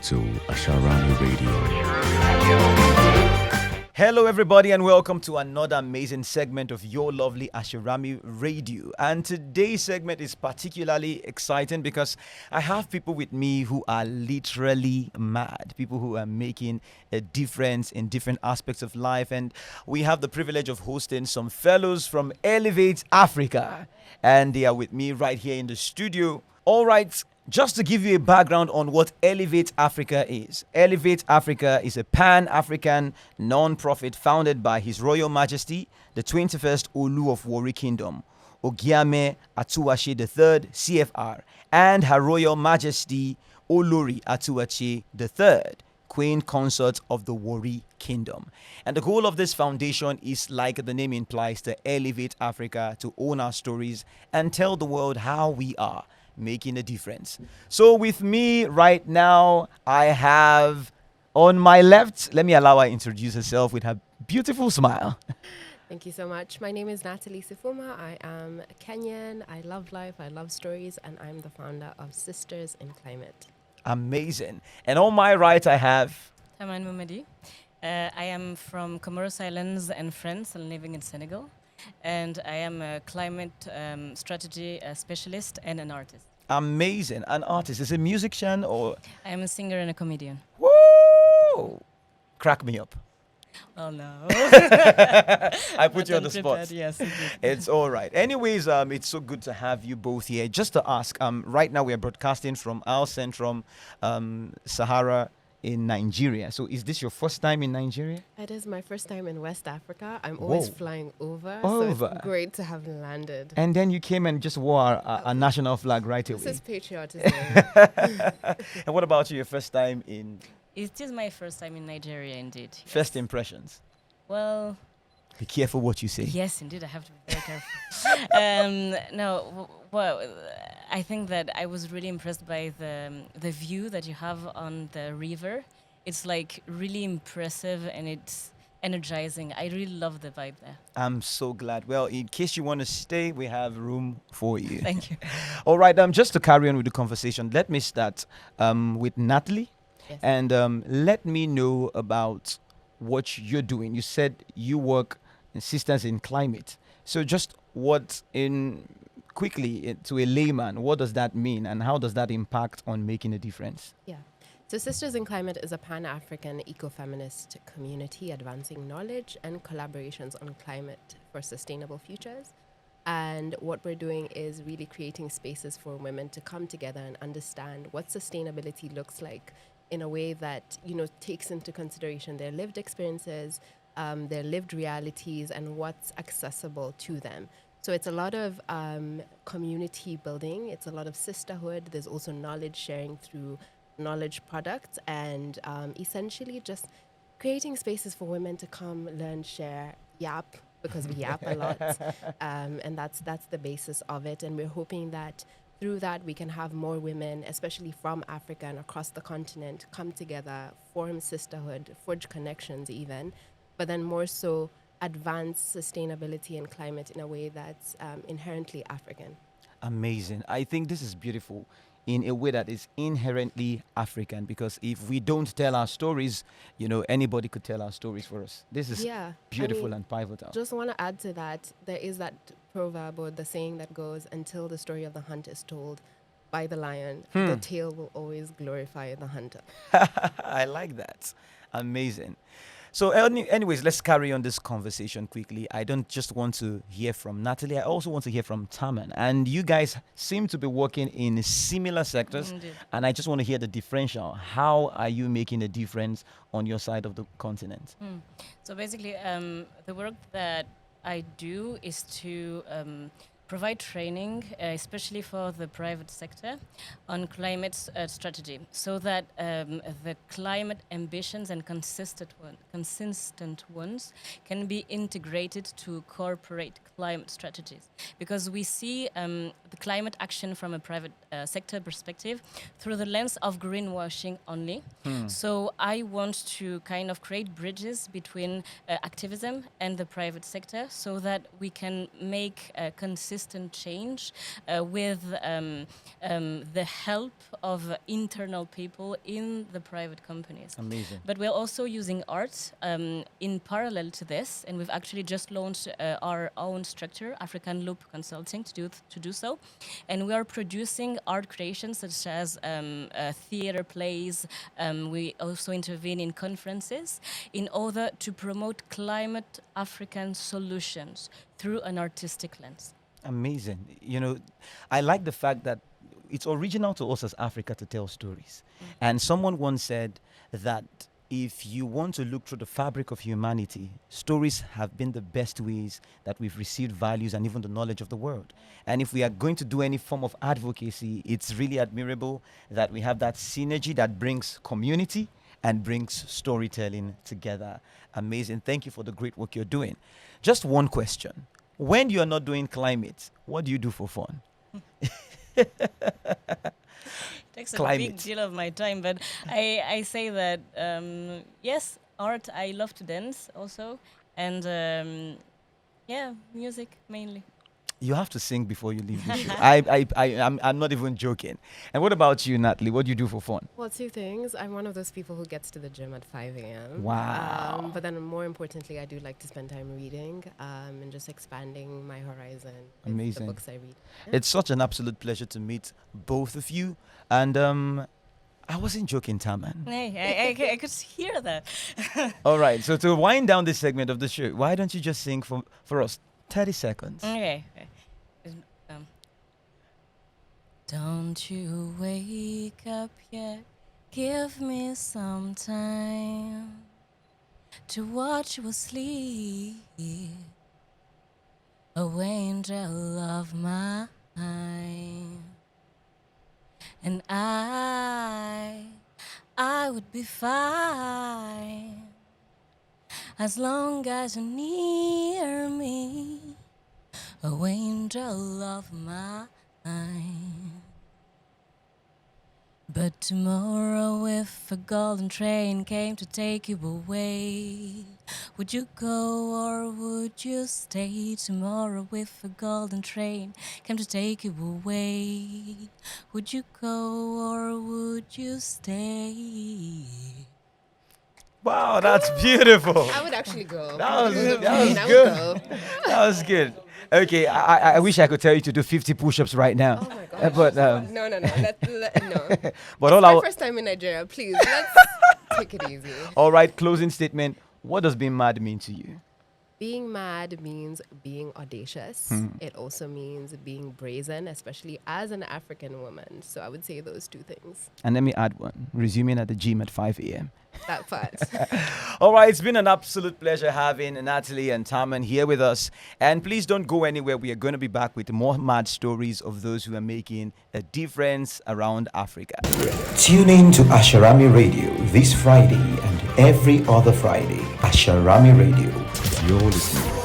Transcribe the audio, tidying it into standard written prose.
to Asharami Radio. Hello, everybody, and welcome to another amazing segment of your lovely Asharami Radio. And today's segment is particularly exciting because I have people with me who are literally mad, people who are making a difference in different aspects of life. And we have the privilege of hosting some fellows from Elevate Africa, and they are with me right here in the studio. All right. Just to give you a background on what Elevate Africa is. Elevate Africa is a pan-African non-profit founded by His Royal Majesty, the 21st Olu of Warri Kingdom, Ogiame Atuache III, CFR, and Her Royal Majesty Olori Atuache III, Queen Consort of the Warri Kingdom. And the goal of this foundation is, like the name implies, to elevate Africa, to own our stories, and tell the world how we are making a difference. So with me right now, I have on my left, let me allow her introduce herself with her beautiful smile. Thank you so much. My name is Natalie Sifuma. I am Kenyan. I love life. I love stories. And I'm the founder of Sisters in Climate. Amazing. And on my right, I have Taman, Mhoumadi. I am from Comoros Islands and friends and living in Senegal. And I am a climate strategy specialist and an artist. amazing, an artist. Is it a musician or? I am a singer and a comedian. Woo! Crack me up. Oh no. I put you on the spot. Yes, indeed. It's all right. Anyways, it's so good to have you both here. Just to ask, right now we are broadcasting from Al Centrum, Sahara in Nigeria. So is this your first time in Nigeria? It is my first time in West Africa. I'm always Whoa. flying over. Over. So it's great to have landed. And then you came and just wore our national flag right This away. is patriotism. And what about you? Your first time in It is my first time in Nigeria, indeed. first impressions? Well, Be careful what you say. yes, indeed, I have to be very careful. Well, I think that I was really impressed by the view that you have on the river. It's like really impressive and it's energizing. I really love the vibe there. I'm so glad. Well, in case you want to stay, we have room for you. Thank you. All right. Just to carry on with the conversation, let me start with Natalie. Yes. And let me know about what you're doing. You said you work in Sisters in Climate. So just quickly to a layman, what does that mean and how does that impact on making a difference? Yeah. So Sisters in Climate is a pan-African ecofeminist community advancing knowledge and collaborations on climate for sustainable futures. And what we're doing is really creating spaces for women to come together and understand what sustainability looks like in a way that, takes into consideration their lived experiences, their lived realities, and what's accessible to them. So it's a lot of community building. It's a lot of sisterhood. There's also knowledge sharing through knowledge products and essentially just creating spaces for women to come, learn, share, yap, because we yap a lot. And that's the basis of it. And we're hoping that through that, we can have more women, especially from Africa and across the continent, come together, form sisterhood, forge connections even, but then more so advance sustainability and climate in a way that's inherently African. Amazing. I think this is beautiful in a way that is inherently African, because if we don't tell our stories, anybody could tell our stories for us. This is beautiful and pivotal. Just want to add to that, there is that proverb or the saying that goes, until the story of the hunt is told by the lion, the tail will always glorify the hunter. I like that. Amazing. So anyways, let's carry on this conversation quickly. I don't just want to hear from Natalie. I also want to hear from Taman. And you guys seem to be working in similar sectors. Indeed. And I just want to hear the differential. How are you making a difference on your side of the continent? So basically, the work that I do is to provide training, especially for the private sector, on climate strategy, so that the climate ambitions and consistent ones can be integrated to corporate climate strategies. Because we see the climate action from a private sector perspective through the lens of greenwashing only. So I want to kind of create bridges between activism and the private sector so that we can make consistent change with the help of internal people in the private companies. Amazing. But we're also using art in parallel to this, and we've actually just launched our own structure, African Loop Consulting, to do so. And we are producing art creations such as theater plays. We also intervene in conferences in order to promote climate African solutions through an artistic lens. Amazing. You know, I like the fact that it's original to us as Africa to tell stories. And someone once said that if you want to look through the fabric of humanity, stories have been the best ways that we've received values and even the knowledge of the world. And if we are going to do any form of advocacy, it's really admirable that we have that synergy that brings community and brings storytelling together. Amazing. Thank you for the great work you're doing. Just one question. When you're not doing climate, what do you do for fun? Takes a Climate. big deal of my time, but I say that yes, art. I love to dance also, and yeah, music mainly. You have to sing before you leave the show. I'm not even joking. And what about you, Natalie? What do you do for fun? Well, two things. I'm one of those people who gets to the gym at 5 a.m. Wow. But then more importantly, I do like to spend time reading and just expanding my horizon with Amazing. the books I read. It's such an absolute pleasure to meet both of you. And I wasn't joking, Taman. Hey, I could hear that. All right. So to wind down this segment of the show, why don't you just sing for us 30 seconds? Okay. Don't you wake up yet, give me some time to watch you asleep, oh angel of mine. And I would be fine as long as you're near me, oh angel of mine. But tomorrow if a golden train came to take you away, would you go or would you stay? Tomorrow if a golden train came to take you away, would you go or would you stay? Wow, that's beautiful. I would actually go. That was I would good. go. That was good. Okay, I wish I could tell you to do 50 push-ups right now. Oh my gosh. But No. but It's all my our first time in Nigeria. Please, let's take it easy. all right, closing statement. What does being mad mean to you? Being mad means being audacious. It also means being brazen, especially as an African woman. So I would say those two things. And let me add one. Resuming at the gym at 5 a.m. That part. All right, it's been an absolute pleasure having Natalie and Taman here with us. And please don't go anywhere. We are going to be back with more mad stories of those who are making a difference around Africa. Tune in to Asharami Radio this Friday and every other Friday. Asharami Radio. You're listening